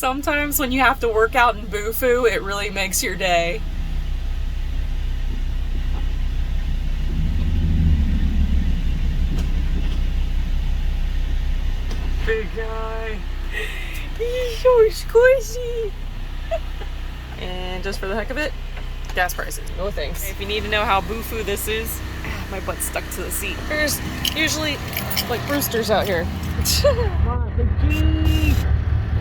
Sometimes when you have to work out in Boo-Foo, it really makes your day. Big guy. He's so squishy. And just for the heck of it, gas prices. No thanks. If you need to know how Boo-Foo this is, my butt's stuck to the seat. There's usually like roosters out here.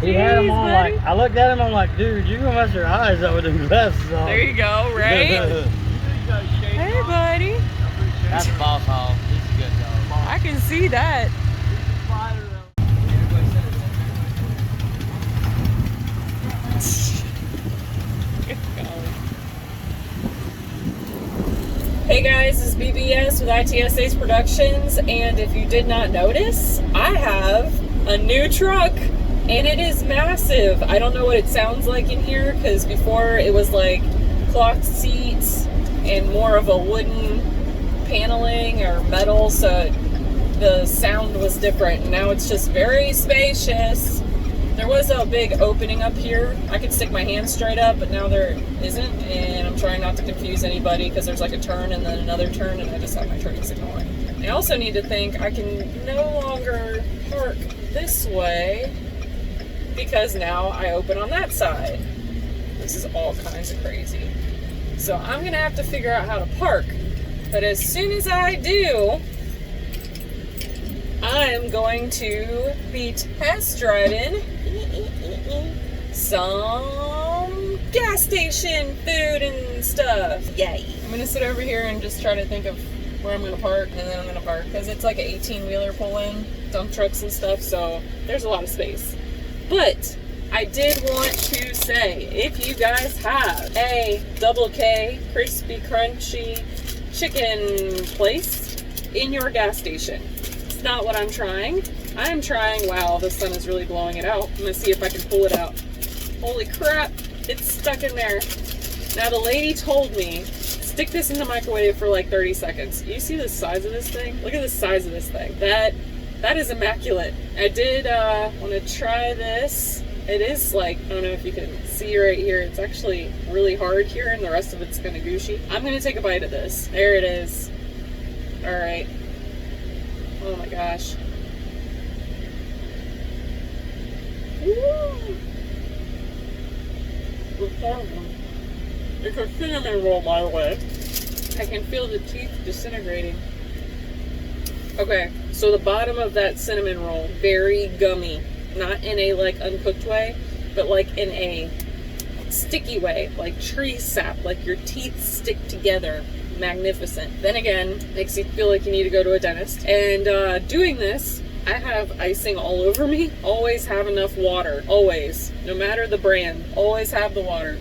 He had them on like, I looked at him, I'm like, dude, you gonna mess your eyes up with them glasses on. There you go, right? Hey, buddy. That's a boss hog. He's a good dog. I can see that. Hey guys, this is BBS with I.T.S.H Productions, and if you did not notice, I have a new truck, and it is massive. I don't know what it sounds like in here, because before it was like cloth seats and more of a wooden paneling or metal, so the sound was different. Now it's just very spacious. There was a big opening up here. I could stick my hand straight up, but now there isn't, and I'm trying not to confuse anybody because there's like a turn and then another turn, and I just have my turning signal on. I also need to think I can no longer park this way because now I open on that side. This is all kinds of crazy. So I'm gonna have to figure out how to park, but as soon as I do, I am going to be test driving some gas station food and stuff. Yay. I'm gonna sit over here and just try to think of where I'm gonna park, and then I'm gonna park because it's like an 18-wheeler pull-in, dump trucks and stuff, so there's a lot of space. But I did want to say, if you guys have a double K crispy crunchy chicken place in your gas station, it's not what I'm trying. I'm trying, wow, the sun is really blowing it out. I'm gonna see if I can pull it out. Holy crap, it's stuck in there. Now the lady told me, stick this in the microwave for like 30 seconds. You see the size of this thing? Look at the size of this thing. That is immaculate. I did want to try this. It is like, I don't know if you can see right here, it's actually really hard here and the rest of it's kind of gushy. I'm gonna take a bite of this. There it is. All right. Oh my gosh. Woo! It's a cinnamon roll, by the way. I can feel the teeth disintegrating. Okay, so the bottom of that cinnamon roll, very gummy. Not in a like uncooked way, but like in a sticky way, like tree sap, like your teeth stick together. Magnificent. Then again, makes you feel like you need to go to a dentist. And doing this, I have icing all over me. Always have enough water. Always. No matter the brand. Always have the water.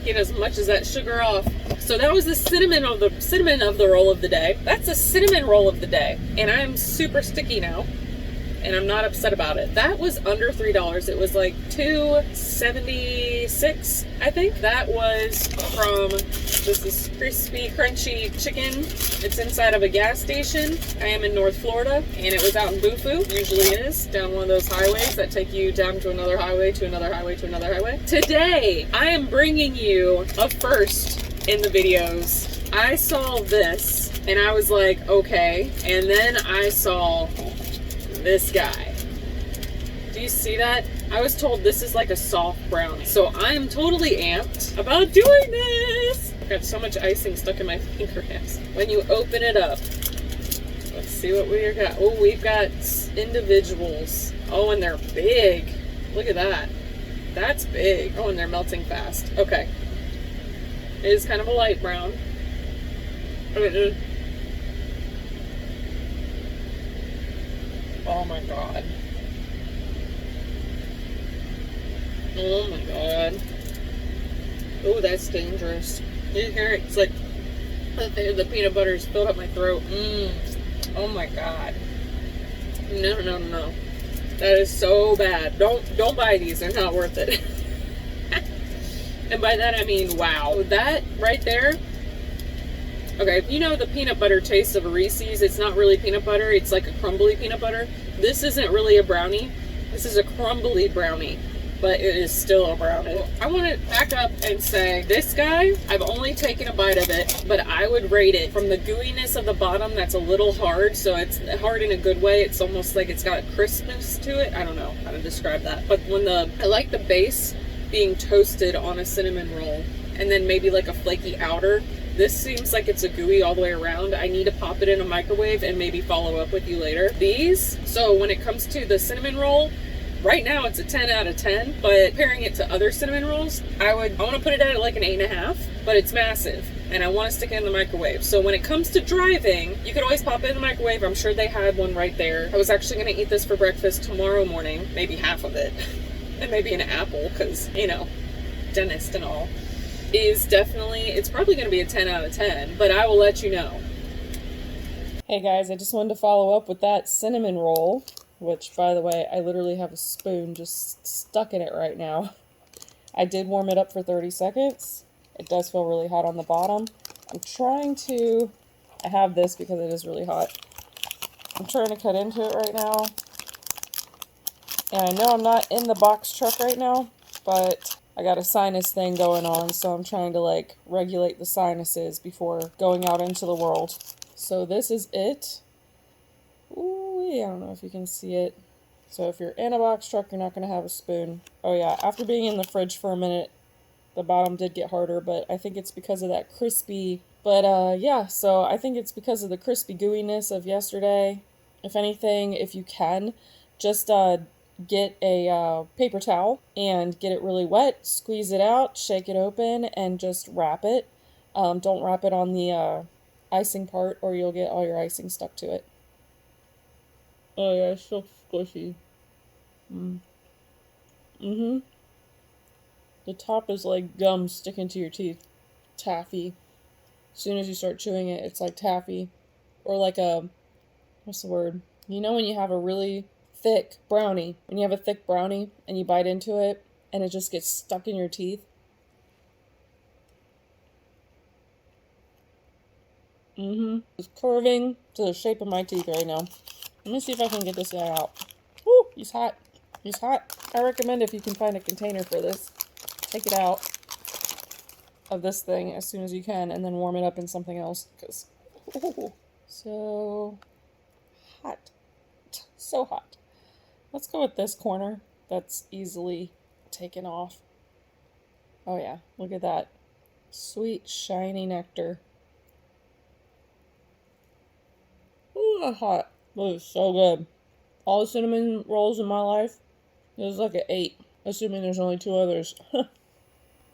Get as much as that sugar off. So that was the cinnamon of the roll of the day. That's a cinnamon roll of the day. And I'm super sticky now. And I'm not upset about it. That was under $3. It was like $2.76, I think. That was from, this is crispy, crunchy chicken. It's inside of a gas station. I am in North Florida, and it was out in Boo-Foo, usually is, down one of those highways that take you down to another highway, to another highway, to another highway. Today, I am bringing you a first in the videos. I saw this, and I was like, okay. And then I saw this guy. Do you see that? I was told this is like a soft brown. So I'm totally amped about doing this. I've got so much icing stuck in my fingertips. When you open it up, let's see what we got. Oh, we've got individuals. Oh, and they're big. Look at that. That's big. Oh, and they're melting fast. Okay. It is kind of a light brown. Okay. Oh my god. Oh my god. Oh, that's dangerous. You hear it? It's like the peanut butter's filled up my throat. Oh my god. No, no, no. That is so bad. Don't buy these. They're not worth it. And by that I mean, wow. That right there. Okay, if you know the peanut butter taste of a Reese's, it's not really peanut butter. It's like a crumbly peanut butter. This isn't really a brownie. This is a crumbly brownie, but it is still a brownie. I want to back up and say, this guy, I've only taken a bite of it, but I would rate it from the gooiness of the bottom that's a little hard, so it's hard in a good way. It's almost like it's got a crispness to it. I don't know how to describe that. But I like the base being toasted on a cinnamon roll, and then maybe like a flaky outer. This seems like it's a gooey all the way around. I need to pop it in a microwave and maybe follow up with you later. These, so when it comes to the cinnamon roll, right now it's a 10 out of 10, but pairing it to other cinnamon rolls, I want to put it at like an 8.5, but it's massive and I want to stick it in the microwave. So when it comes to driving, you could always pop it in the microwave. I'm sure they had one right there. I was actually going to eat this for breakfast tomorrow morning, maybe half of it, and maybe an apple, because, you know, dentist and all. It's probably going to be a 10 out of 10, but I will let you know. Hey guys, I just wanted to follow up with that cinnamon roll, which, by the way, I literally have a spoon just stuck in it right now. I did warm it up for 30 seconds. It does feel really hot on the bottom. I have this because it is really hot. I'm trying to cut into it right now. And I know I'm not in the box truck right now, but I got a sinus thing going on, so I'm trying to like regulate the sinuses before going out into the world. So this is it. Ooh, I don't know if you can see it. So if you're in a box truck, you're not going to have a spoon. Oh yeah, after being in the fridge for a minute, the bottom did get harder, but I think it's because of that crispy. But yeah, so I think it's because of the crispy gooiness of yesterday. If anything, if you can, just get a paper towel and get it really wet, squeeze it out, shake it open, and just wrap it. Don't wrap it on the icing part or you'll get all your icing stuck to it. Oh yeah, it's so squishy. The top is like gum sticking to your teeth. Taffy. As soon as you start chewing it, it's like taffy. Or like what's the word? You know when you have a really thick brownie, when you have a thick brownie and you bite into it and it just gets stuck in your teeth? It's curving to the shape of my teeth right now. Let me see if I can get this guy out. Woo, he's hot. He's hot. I recommend if you can find a container for this, take it out of this thing as soon as you can and then warm it up in something else, because so hot. So hot. Let's go with this corner. That's easily taken off. Oh yeah, look at that. Sweet, shiny nectar. Ooh, hot. That is so good. All the cinnamon rolls in my life, it was like an 8. Assuming there's only 2 others.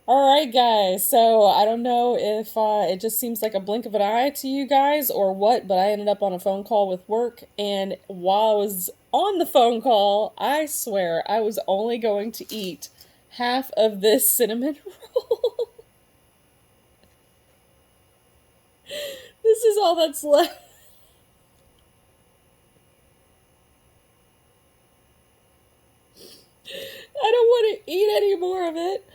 Alright guys, so I don't know if it just seems like a blink of an eye to you guys or what, but I ended up on a phone call with work, and while I was on the phone call, I swear I was only going to eat half of this cinnamon roll. This is all that's left. I don't want to eat any more of it.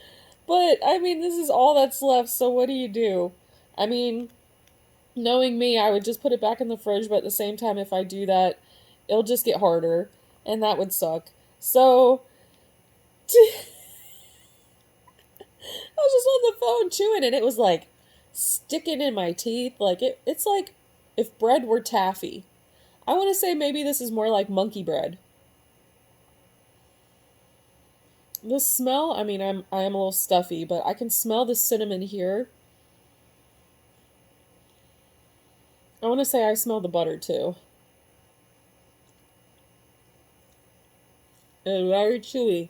But, I mean, this is all that's left, so what do you do? I mean, knowing me, I would just put it back in the fridge, but at the same time, if I do that, it'll just get harder, and that would suck. So, I was just on the phone chewing, and it was, like, sticking in my teeth. Like, it's like if bread were taffy. I want to say maybe this is more like monkey bread. The smell, I mean, I am a little stuffy, but I can smell the cinnamon here. I want to say I smell the butter, too. It's very chewy,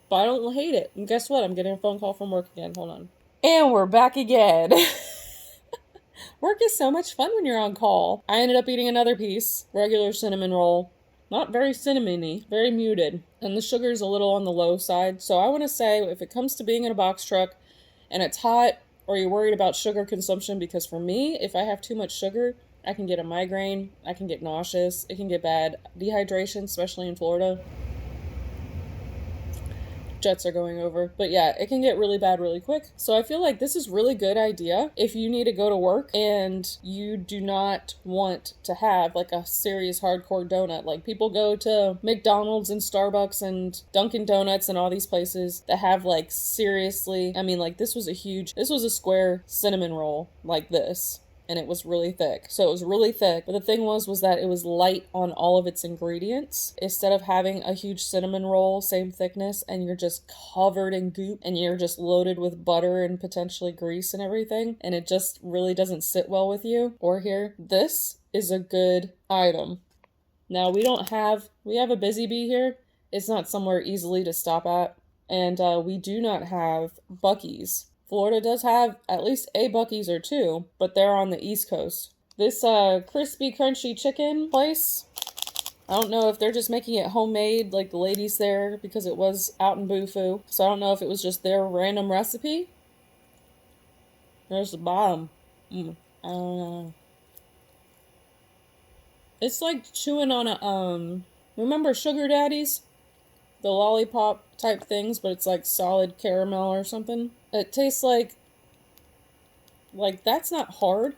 but I don't hate it. And guess what? I'm getting a phone call from work again. Hold on. And we're back again. Work is so much fun when you're on call. I ended up eating another piece, regular cinnamon roll. Not very cinnamony, very muted. And the sugar's a little on the low side. So I want to say, if it comes to being in a box truck and it's hot, or you're worried about sugar consumption, because for me, if I have too much sugar, I can get a migraine, I can get nauseous, it can get bad dehydration, especially in Florida. jets are going over. But yeah, it can get really bad really quick. So I feel like this is really good idea if you need to go to work and you do not want to have like a serious hardcore donut. Like people go to McDonald's and Starbucks and Dunkin' Donuts and all these places that have like seriously, I mean like this was a square cinnamon roll like this. And it was really thick. So it was really thick. But the thing was that it was light on all of its ingredients. Instead of having a huge cinnamon roll, same thickness, and you're just covered in goop and you're just loaded with butter and potentially grease and everything. And it just really doesn't sit well with you or here. This is a good item. Now we have a Busy Bee here. It's not somewhere easily to stop at. And we do not have Buc-ee's. Florida does have at least a Buc-ee's or two, but they're on the East Coast. This crispy, crunchy chicken place, I don't know if they're just making it homemade like the ladies there because it was out in Bufu. So I don't know if it was just their random recipe. There's the bottom. I don't know. It's like chewing on a, remember Sugar Daddies? The lollipop type things, but it's like solid caramel or something. It tastes like that's not hard.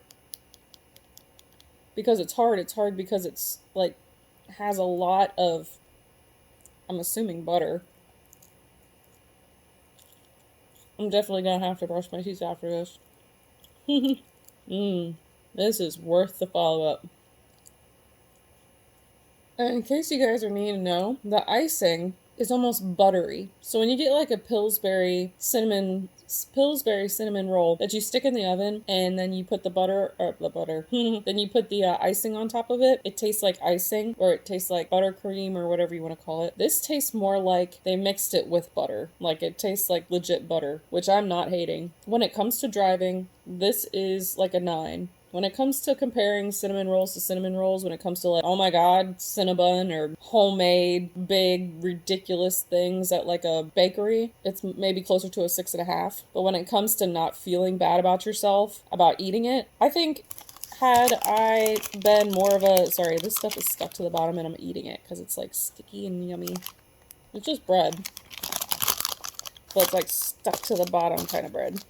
Because it's hard because it's like has a lot of, I'm assuming, butter. I'm definitely gonna have to brush my teeth after this. This is worth the follow-up. And in case you guys are needing to know, the icing is almost buttery. So when you get like a Pillsbury cinnamon roll that you stick in the oven and then you put then you put the icing on top of it, it tastes like icing, or it tastes like buttercream or whatever you want to call it. This tastes more like they mixed it with butter. Like it tastes like legit butter, which I'm not hating. When it comes to driving, this is like a 9. When it comes to comparing cinnamon rolls to cinnamon rolls, when it comes to like, oh my god, Cinnabon or homemade, big, ridiculous things at like a bakery, it's maybe closer to a 6.5. But when it comes to not feeling bad about yourself, about eating it, I think had I been more of a, sorry, this stuff is stuck to the bottom and I'm eating it because it's like sticky and yummy. It's just bread. But it's like stuck to the bottom kind of bread.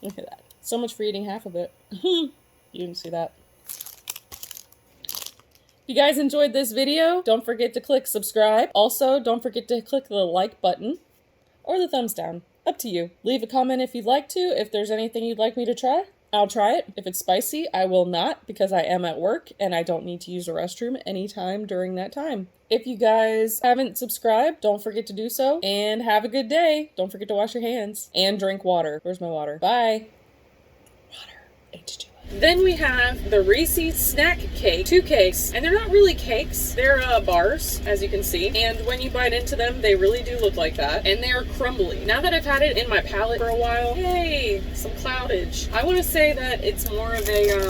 Look at that. So much for eating half of it. You didn't see that. If you guys enjoyed this video, don't forget to click subscribe. Also, don't forget to click the like button or the thumbs down. Up to you. Leave a comment if you'd like to. If there's anything you'd like me to try, I'll try it. If it's spicy, I will not because I am at work and I don't need to use the restroom anytime during that time. If you guys haven't subscribed, don't forget to do so. And have a good day. Don't forget to wash your hands and drink water. Where's my water? Bye. Then we have the Reese's snack cake, 2 cakes, and they're not really cakes, they're bars, as you can see, and when you bite into them, they really do look like that, and they are crumbly. Now that I've had it in my palate for a while, hey, some cloudage. I want to say that it's more of a,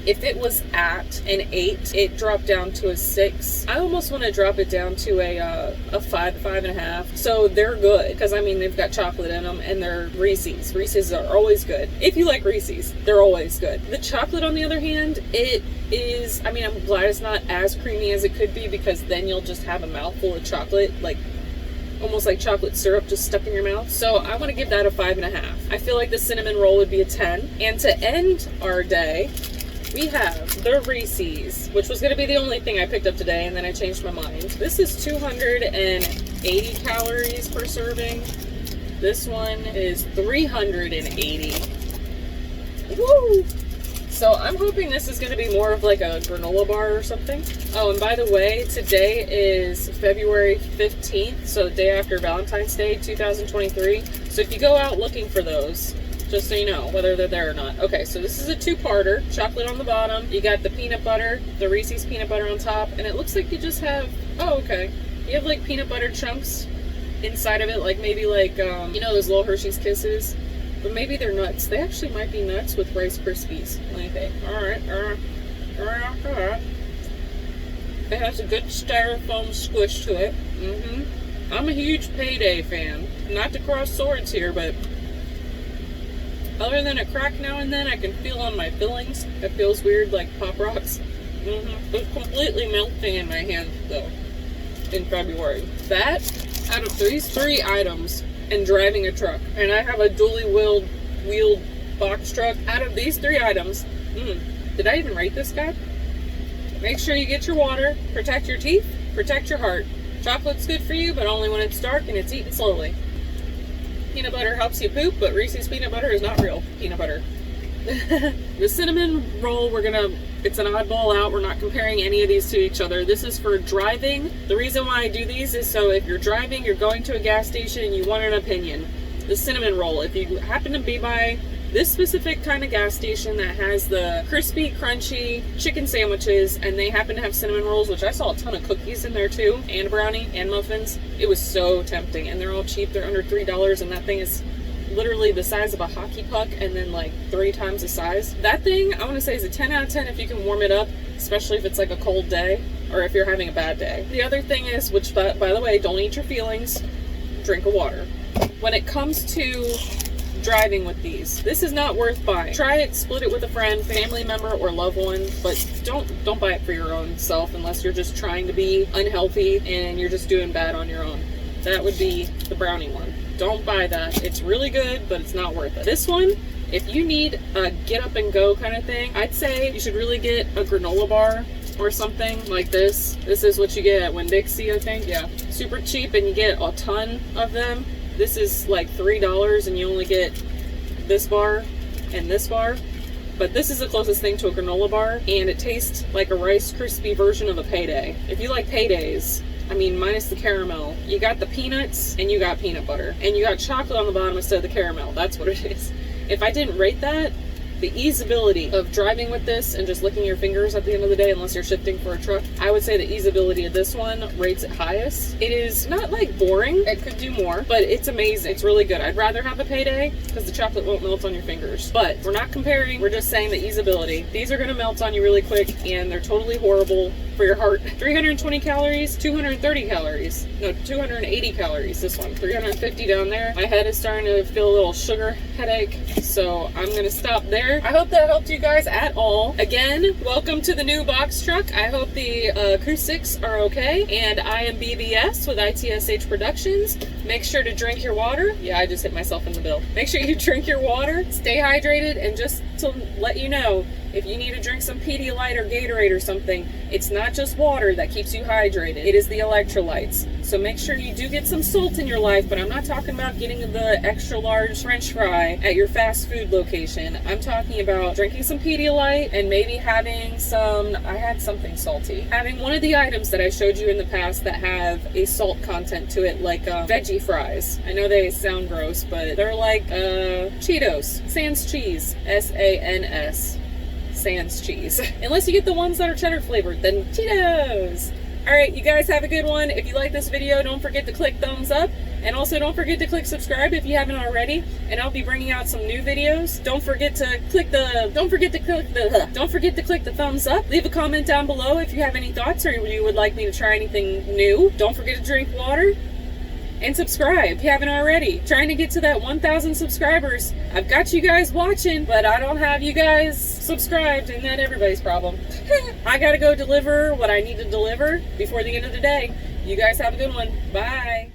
if it was at an 8, it dropped down to a 6. I almost want to drop it down to a 5, 5.5. So they're good because I mean they've got chocolate in them and they're Reese's. Reese's are always good. If you like Reese's, they're always good. The chocolate, on the other hand, it is. I mean, I'm glad it's not as creamy as it could be because then you'll just have a mouthful of chocolate, like almost like chocolate syrup just stuck in your mouth. So I want to give that a 5.5. I feel like the cinnamon roll would be a 10. And to end our day, we have the Reese's, which was going to be the only thing I picked up today, and then I changed my mind. This is 280 calories per serving. This one is 380. Woo! So I'm hoping this is going to be more of like a granola bar or something. Oh, and by the way, today is February 15th, so the day after Valentine's Day 2023. So if you go out looking for those, just so you know whether they're there or not. Okay, so this is a 2-parter. Chocolate on the bottom. You got the peanut butter, the Reese's peanut butter on top, and it looks like you just have, oh, okay. You have like peanut butter chunks inside of it, like maybe like, you know those little Hershey's Kisses? But maybe they're nuts. They actually might be nuts with Rice Krispies. Let me think. Alright. It has a good styrofoam squish to it. I'm a huge Payday fan. Not to cross swords here, but other than a crack now and then, I can feel on my fillings. It feels weird, like Pop Rocks. It's completely melting in my hand, though, in February. That Out of these 3 items and driving a truck, and I have a dually wheeled box truck, out of these 3 items, did I even rate this guy? Make sure you get your water, protect your teeth, protect your heart. Chocolate's good for you, but only when it's dark and it's eaten slowly. Peanut butter helps you poop, but Reese's peanut butter is not real peanut butter. The cinnamon roll, it's an oddball out. We're not comparing any of these to each other. This is for driving. The reason why I do these is so if you're driving, you're going to a gas station, you want an opinion. The cinnamon roll, if you happen to be by this specific kind of gas station that has the crispy, crunchy chicken sandwiches, and they happen to have cinnamon rolls, which I saw a ton of cookies in there too, and brownie, and muffins. It was so tempting, and they're all cheap. They're under $3, and that thing is literally the size of a hockey puck and then like 3 times the size. That thing, I want to say, is a 10 out of 10 if you can warm it up, especially if it's like a cold day or if you're having a bad day. The other thing is, which by the way, don't eat your feelings, drink of water. When it comes to driving with these, this is not worth buying. Try it, split it with a friend, family member, or loved one, but don't buy it for your own self unless you're just trying to be unhealthy and you're just doing bad on your own. That would be the brownie one. Don't buy that. It's really good, but it's not worth it. This one, if you need a get up and go kind of thing, I'd say you should really get a granola bar or something like this. This is what you get at Winn-Dixie, I think. Yeah, super cheap, and you get a ton of them. This is like $3 and you only get this bar and this bar. But this is the closest thing to a granola bar, and it tastes like a Rice Krispie version of a Payday. If you like Paydays, I mean, minus the caramel, you got the peanuts and you got peanut butter. And you got chocolate on the bottom instead of the caramel. That's what it is. If I didn't rate that, the easeability of driving with this and just licking your fingers at the end of the day, unless you're shifting for a truck, I would say the easeability of this one rates it highest. It is not like boring, it could do more, but it's amazing. It's really good. I'd rather have a Payday because the chocolate won't melt on your fingers. But we're not comparing, we're just saying the easeability. These are gonna melt on you really quick and they're totally horrible for your heart. 320 calories, 230 calories. No, 280 calories, this one. 350 down there. My head is starting to feel a little sugar headache, so I'm gonna stop there. I hope that helped you guys at all. Again, welcome to the new box truck. I hope the acoustics are okay. And I am BBS with I.T.S.H. Productions. Make sure to drink your water. Yeah, I just hit myself in the bill. Make sure you drink your water, stay hydrated, and just to let you know, if you need to drink some Pedialyte or Gatorade or something, it's not just water that keeps you hydrated. It is the electrolytes. So make sure you do get some salt in your life, but I'm not talking about getting the extra large French fry at your fast food location. I'm talking about drinking some Pedialyte and maybe having some, I had something salty. Having one of the items that I showed you in the past that have a salt content to it, like veggie fries. I know they sound gross, but they're like Cheetos, sans cheese, S-A-N-S. Sans cheese. Unless you get the ones that are cheddar flavored, then Cheetos. Alright, you guys have a good one. If you like this video, don't forget to click thumbs up. And also don't forget to click subscribe if you haven't already. And I'll be bringing out some new videos. Don't forget to click the thumbs up. Leave a comment down below if you have any thoughts or you would like me to try anything new. Don't forget to drink water. And subscribe if you haven't already. Trying to get to that 1,000 subscribers. I've got you guys watching, but I don't have you guys subscribed, and that's everybody's problem. I gotta go deliver what I need to deliver before the end of the day. You guys have a good one. Bye.